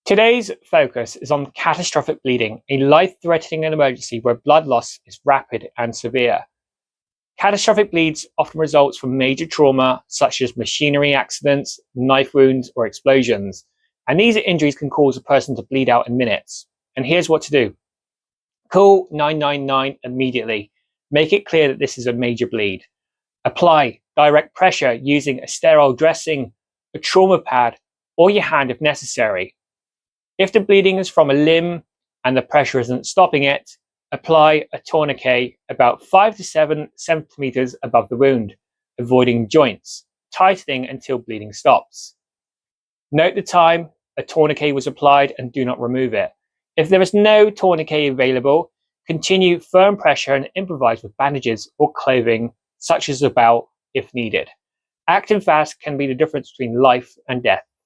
Today's focus is on catastrophic bleeding, a life-threatening emergency where blood loss is rapid and severe. Catastrophic bleeds often results from major trauma such as machinery accidents, knife wounds, or explosions. And these injuries can cause a person to bleed out in minutes. And here's what to do. Call 999 immediately. Make it clear that this is a major bleed. Apply direct pressure using a sterile dressing, a trauma pad, or your hand if necessary. If the bleeding is from a limb and the pressure isn't stopping it, apply a tourniquet about 5 to 7 centimeters above the wound, avoiding joints, tightening until bleeding stops. Note the time a tourniquet was applied and do not remove it. If there is no tourniquet available, continue firm pressure and improvise with bandages or clothing, such as a belt, if needed. Acting fast can be the difference between life and death.